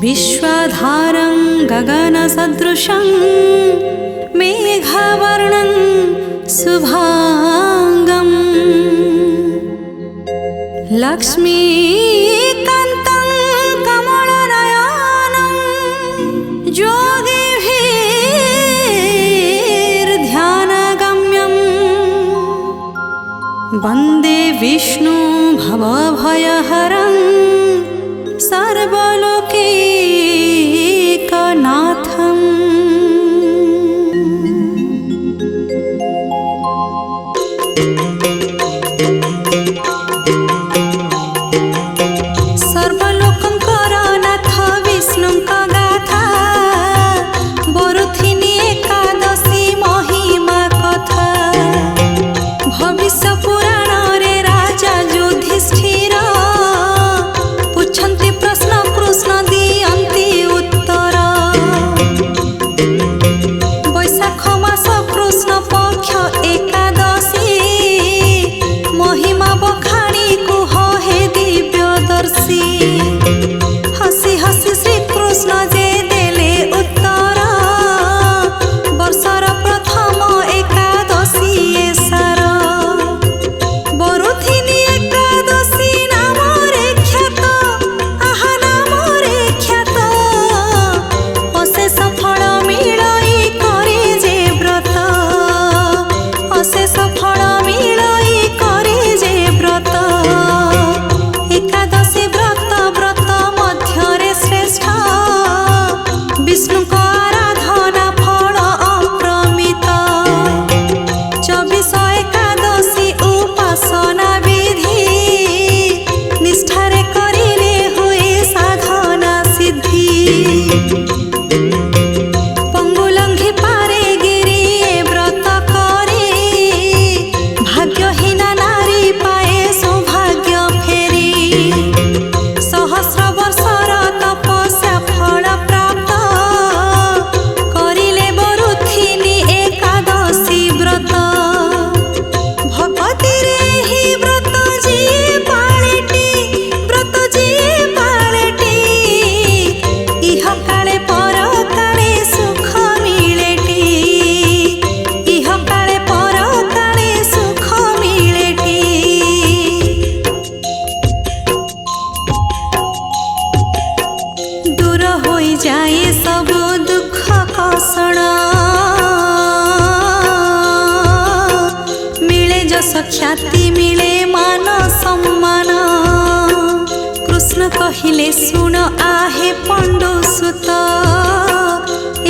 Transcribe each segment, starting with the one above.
विश्वाधारं गगनसदृशं मेघवर्णं शुभांगं लक्ष्मीकान्तं कमलनयनं योगिभिर्ध्यानगम्यं वन्दे विष्णु भवभयहरं सर्वलोकैकनाथम्। सर्वलोकंकर नाथ विष्णुंक गाथा बरुथिनी एकादशी महिमा कथा भविष्य पुराण रे राजा युधिष्ठिर पुछन्ति प्रश्न कृष्ण दियन्ति उत्तर वैशाख मास कृष्ण पक्ष एकादशी महिमा बखाणी कुह हे दिव्यदर्शी हसी हसी श्री कृष्ण जे देले उत्तर वर्षर प्रथम एकादशी ए सार बरुथिनी एकादशी नामरे ख्यात आहा नामरे ख्यात अशेष फल मिलई करे जे व्रत अशेष फल मिलई करे जे व्रत एकादशी व्रत व्रत मध्यरे श्रेष्ठ विष्णुक आराधना फल अप्रमित 24 एकादशी उपासना विधि निष्ठारे करिले हुए साधना सिद्धि पंगुलंघि पारे गिरी ए व्रत करे भाग्यहीना नारी पाए सौभाग्य फेरी सहस्र वर्षर तपस्या फल प्राप्त करिले बरुथिनी एकादशी व्रत भगवती रे ही व्रत जी पाळेटी व्रत जी पाळेटी इह काले पर काले सुख मिलेटी इह काले पर काले सुख मिलेटी दूर होई जाए सब दुख कषण मिले जस ख्याति मिले मान सम्मान कृष्ण कहिले सुन आहे पंडु सुत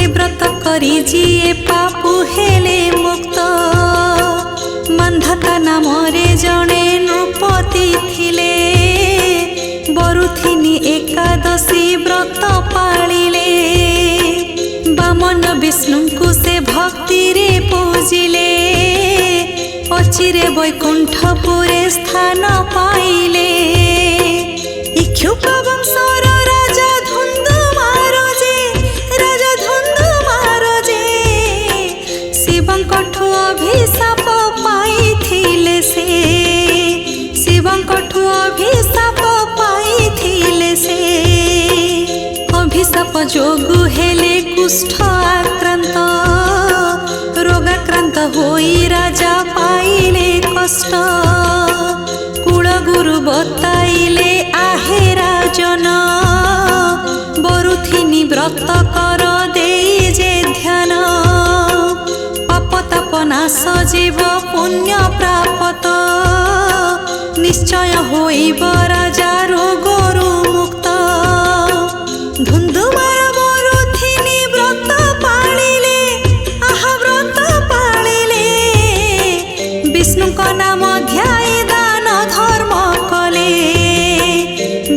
ए व्रत करी जिए पापु हेले मुक्त मान्धाता नामरे जणे नृपति थिले बरुथिनी एकादशी व्रत पाळिले बामन विष्णुଙ୍କୁ से भक्ति रे पूजिले अचिरे वैकुंठपुरे स्थान पाइले इक्ष्वाकु वंशर राजा धुंधुमार जे शिवंकठु अभिशाप पाइथिले से शिवंकठु अभिशाप पाइथिले से अभिशाप जोगु हेले कुष्ठ आक्रांत रोगाक्रांत होई राजा पाइले कष्ट कुलगुरु बताइले आहे राजन बरुथिनी व्रत कर देई जे ध्यान पाप ताप नाश जीव पुण्य प्राप्त निश्चय होइब राजा रोगरु मुक्त धुंधुमार बरुथिनी व्रत पाळिले आहा व्रत पाळिले विष्णुक नाम ध्यायी दान धर्म कले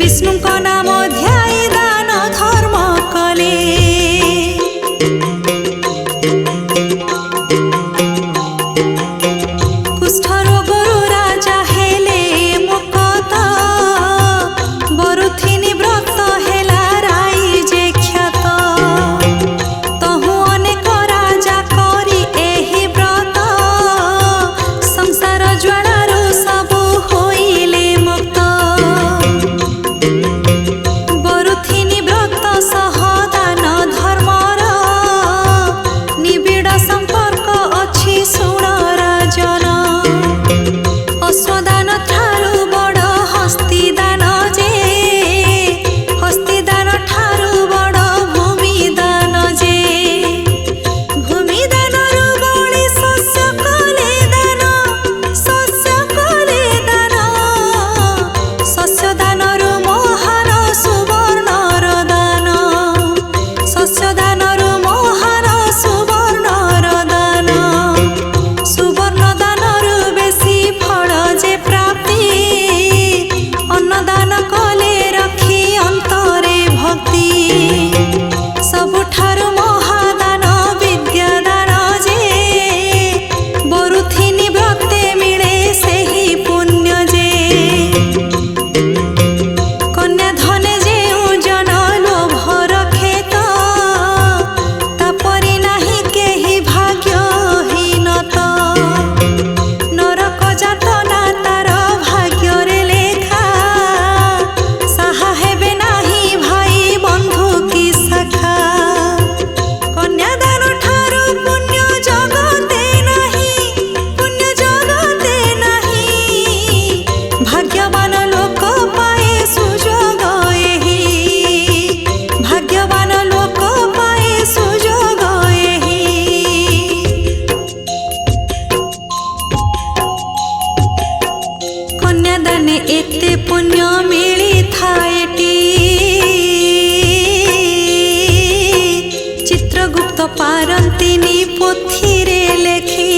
विष्णुक नाम ध्यायी दान धर्म कले कुष्ठ रोगरु राजा हेले मुक्त बरुथिनी व्रत हेला राई जे ख्यात तहु अनेक राजा करी एही व्रत संसार ज्वालारु एते पुण्य मिली थाएटी चित्रगुप्त पारंतिनी पोथिरे लेखी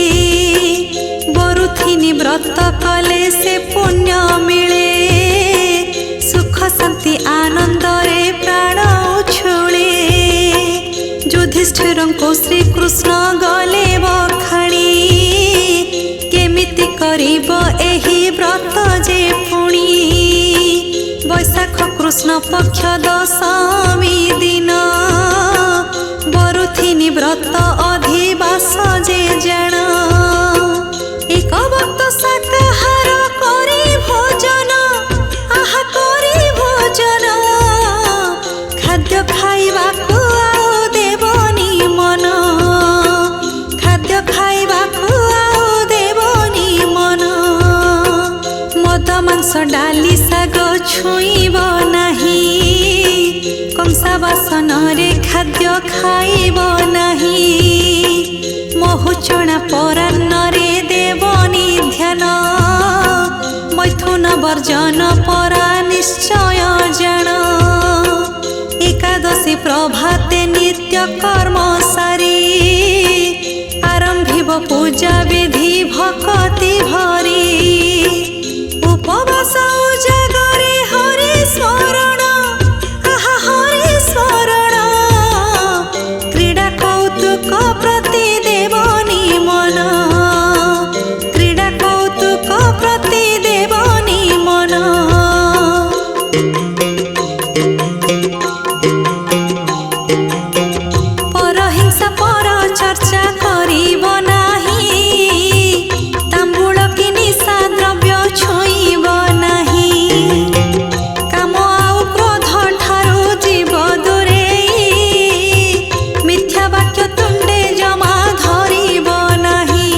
बरुथिनी व्रत कले से पुण्य मिले सुख शांति आनंद रे प्राण उछुले युधिष्ठिर को श्री कृष्ण गले बखाणी केमिति करिब एही व्रत जे पुणी वैशाख कृष्ण पक्ष दशमी दिन बरुथिनी व्रत अधिवास जे जण एक भक्त शाकाहार करी भोजन आहा करी भोजन खाद्य खाइबाकु आउ देवनी मन खाद्य खाइबाकु आउ देवनी मन मद मांस डाली शाग छुईब नाही कंसा बासन रे खाद्य खाइब नाही महु चणा परान्न रे देवनी ध्यान मैथुन वर्जन परा निश्चय जान एकादशी प्रभाते नित्य कर्म सारी आरंभिब पूजा विधि भक्ति भरी उपवास उजागरे हरि स्मरण आहा हरि स्मरण क्रीड़ा कौतुक प्रति देवनी मन क्रीड़ा कौतुक प्रति देवनी मन परहिंसा पर चर्चा करिब नाही तांबूल कि निशा द्रव्य छुईब नाही काम आउ क्रोध ठारू जीव दूरेई मिथ्या वाक्य तुंडे जमा धरिब नाही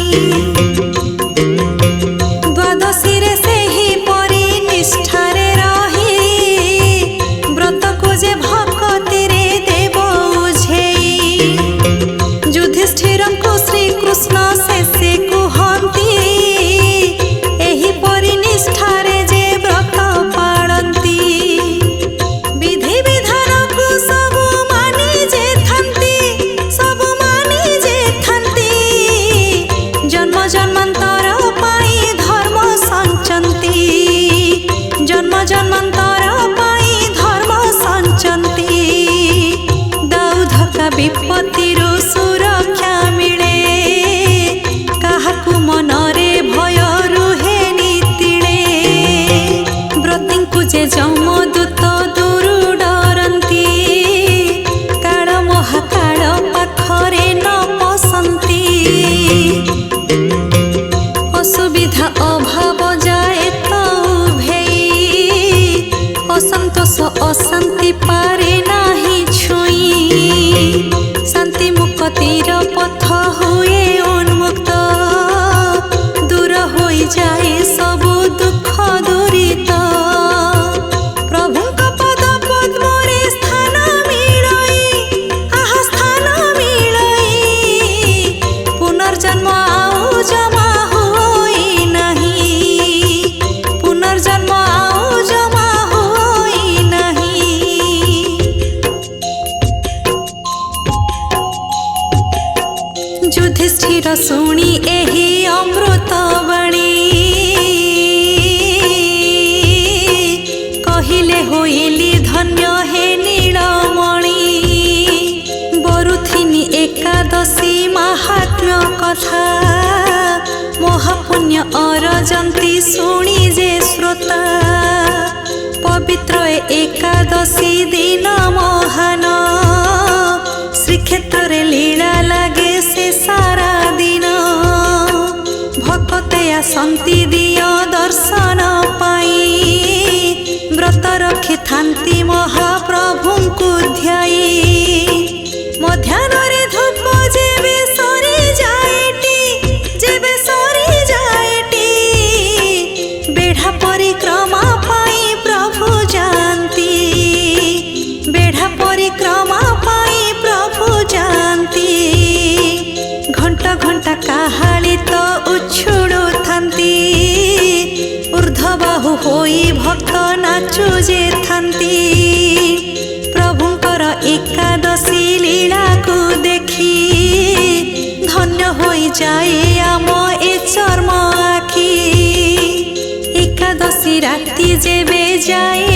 द्वादशी रे सेही परि निष्ठारे रही व्रत को जे भक्ति रे देव उझेई युधिष्ठिर को श्री कृष्ण शेषे कुहंती एही परि निष्ठारे जे व्रत पाळंती विधि विधान को सबु मानि जे थांती सबु मानि जे थांती जन्म जन्मांतर पाई धर्म संचंती जन्म जन्मांतर पाई धर्म संचंती दाऊधका विपत्तिरु सुरक्षा मिले काहाकु मनरे भय रुहे नितिले व्रतिंकु जे जमदूत दूरु डरंती काळ महाकाळ पाखरे न पसंती असुविधा अभाव जाए तो उभेई असंतोष अशांति पारे नाही छुई शांति मुक्तिर पथ हुए उन्मुक्त दूर होई जाए सबु दुख दूरित प्रभुଙ୍କ पद पद्मरे स्थान मिलई आहा स्थान मिलई पुनर्जन्म आउ जमा होई नाही पुनर्जन्म आउ जमा होई नाही युधिष्ठिर शुणी एही अमृत बाणी कहिले होइली धन्य हे नीलमणि बरुथिनी एकादशी महात्म्य कथा महापुण्य अरजंती शुणी जे श्रोता पवित्र एकादशी दिन महान श्रीक्षेत्र रे लीला लागे से सारा दिन भक्ते आसंती दिय दर्शन पाई व्रत रखी थांती महाप्रभुଙ୍କୁ ध्याई मध्याह्न रे धूप जेबे सरी जाएटी बेढ़ा परिक्रमा पाई प्रभु जानती बेढ़ा परिक्रमा पाई प्रभु जानती घंटा घंटा काहाली तो उछुड़ु थांती ऊर्ध्वबाहु होई जाती प्रभुंकर एकादशी लीला को देखी धन्य होई जाए आम ए चर्म आखि एकादशी राति जेबे जाए